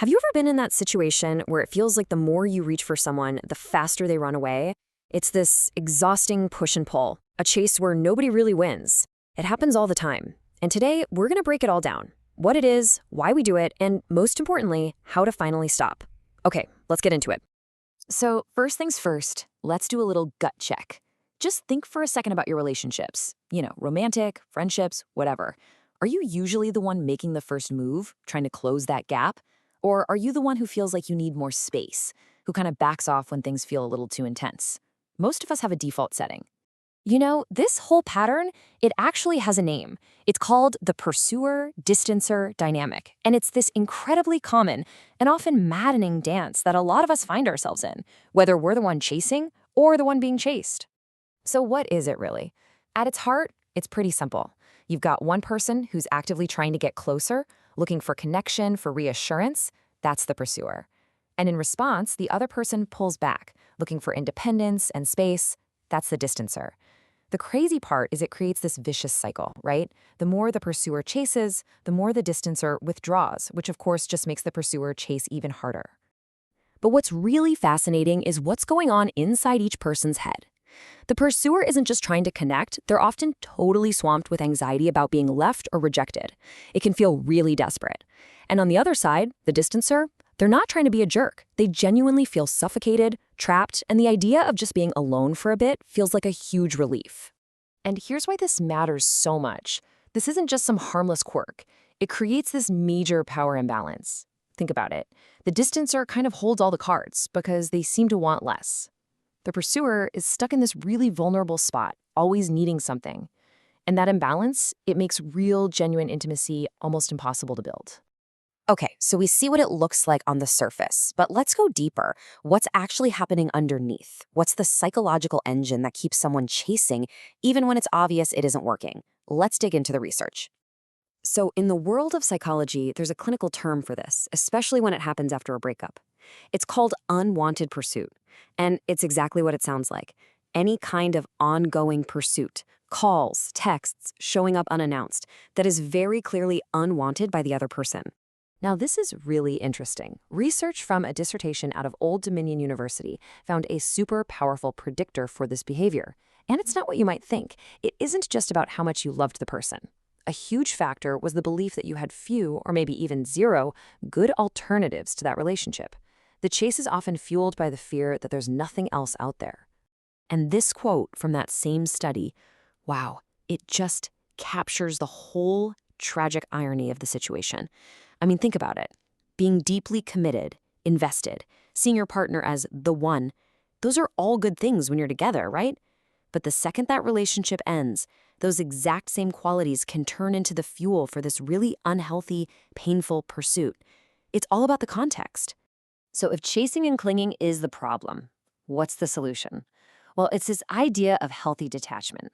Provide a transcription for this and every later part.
Have you ever been in that situation where it feels like the more you reach for someone, the faster they run away? It's this exhausting push and pull, a chase where nobody really wins. It happens all the time. And today, we're going to break it all down. What it is, why we do it, and most importantly, how to finally stop. Okay, let's get into it. So, first things first, let's do a little gut check. Just think for a second about your relationships. Romantic, friendships, whatever. Are you usually the one making the first move, trying to close that gap? Or are you the one who feels like you need more space, who kind of backs off when things feel a little too intense? Most of us have a default setting. This whole pattern, it actually has a name. It's called the pursuer-distancer dynamic, and it's this incredibly common and often maddening dance that a lot of us find ourselves in, whether we're the one chasing or the one being chased. So what is it really? At its heart, it's pretty simple. You've got one person who's actively trying to get closer, looking for connection, for reassurance. That's the pursuer. And in response, the other person pulls back, looking for independence and space. That's the distancer. The crazy part is it creates this vicious cycle, right? The more the pursuer chases, the more the distancer withdraws, which of course just makes the pursuer chase even harder. But what's really fascinating is what's going on inside each person's head. The pursuer isn't just trying to connect, they're often totally swamped with anxiety about being left or rejected. It can feel really desperate. And on the other side, the distancer, they're not trying to be a jerk. They genuinely feel suffocated, trapped, and the idea of just being alone for a bit feels like a huge relief. And here's why this matters so much. This isn't just some harmless quirk. It creates this major power imbalance. Think about it. The distancer kind of holds all the cards because they seem to want less. The pursuer is stuck in this really vulnerable spot, always needing something. And that imbalance, it makes real, genuine intimacy almost impossible to build. Okay, so we see what it looks like on the surface, but let's go deeper. What's actually happening underneath? What's the psychological engine that keeps someone chasing, even when it's obvious it isn't working? Let's dig into the research. So in the world of psychology, there's a clinical term for this, especially when it happens after a breakup. It's called unwanted pursuit, and it's exactly what it sounds like. Any kind of ongoing pursuit, calls, texts, showing up unannounced, that is very clearly unwanted by the other person. Now, this is really interesting. Research from a dissertation out of Old Dominion University found a super powerful predictor for this behavior. And it's not what you might think. It isn't just about how much you loved the person. A huge factor was the belief that you had few, or maybe even zero, good alternatives to that relationship. The chase is often fueled by the fear that there's nothing else out there. And this quote from that same study, wow, it just captures the whole tragic irony of the situation. I mean, think about it. Being deeply committed, invested, seeing your partner as the one, those are all good things when you're together, right? But the second that relationship ends, those exact same qualities can turn into the fuel for this really unhealthy, painful pursuit. It's all about the context. So if chasing and clinging is the problem, what's the solution? Well, it's this idea of healthy detachment.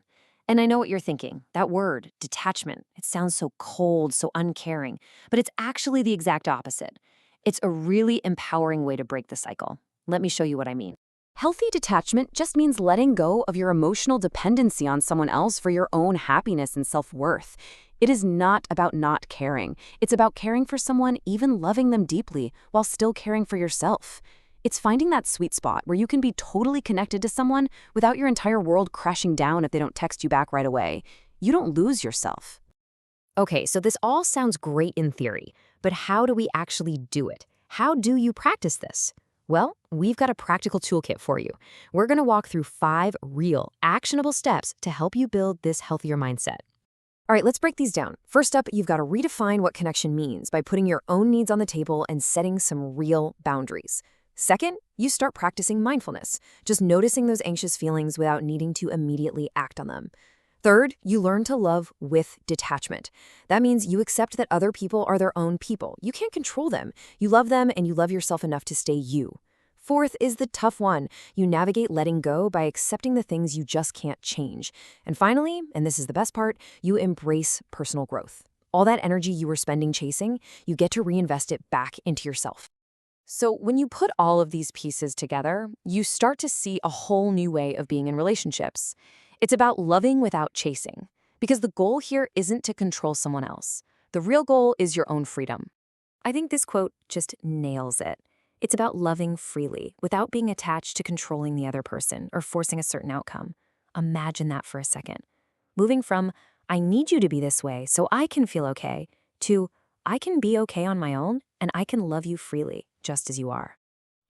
And I know what you're thinking. That word, detachment, it sounds so cold, so uncaring, but it's actually the exact opposite. It's a really empowering way to break the cycle. Let me show you what I mean. Healthy detachment just means letting go of your emotional dependency on someone else for your own happiness and self-worth. It is not about not caring. It's about caring for someone, even loving them deeply, while still caring for yourself. It's finding that sweet spot where you can be totally connected to someone without your entire world crashing down if they don't text you back right away. You don't lose yourself. Okay, so this all sounds great in theory, but how do we actually do it? How do you practice this? Well, we've got a practical toolkit for you. We're going to walk through 5 real, actionable steps to help you build this healthier mindset. All right, let's break these down. First up, you've got to redefine what connection means by putting your own needs on the table and setting some real boundaries. Second, you start practicing mindfulness, just noticing those anxious feelings without needing to immediately act on them. Third, you learn to love with detachment. That means you accept that other people are their own people. You can't control them. You love them and you love yourself enough to stay you. Fourth is the tough one. You navigate letting go by accepting the things you just can't change. And finally, and this is the best part, you embrace personal growth. All that energy you were spending chasing, you get to reinvest it back into yourself. So when you put all of these pieces together, you start to see a whole new way of being in relationships. It's about loving without chasing, because the goal here isn't to control someone else. The real goal is your own freedom. I think this quote just nails it. It's about loving freely without being attached to controlling the other person or forcing a certain outcome. Imagine that for a second. Moving from, I need you to be this way so I can feel okay, to, I can be okay on my own and I can love you freely, just as you are.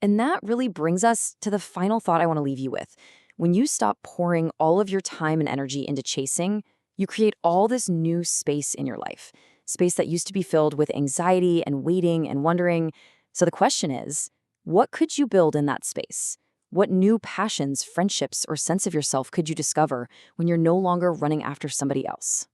And that really brings us to the final thought I want to leave you with. When you stop pouring all of your time and energy into chasing, you create all this new space in your life, space that used to be filled with anxiety and waiting and wondering. So the question is, what could you build in that space? What new passions, friendships, or sense of yourself could you discover when you're no longer running after somebody else?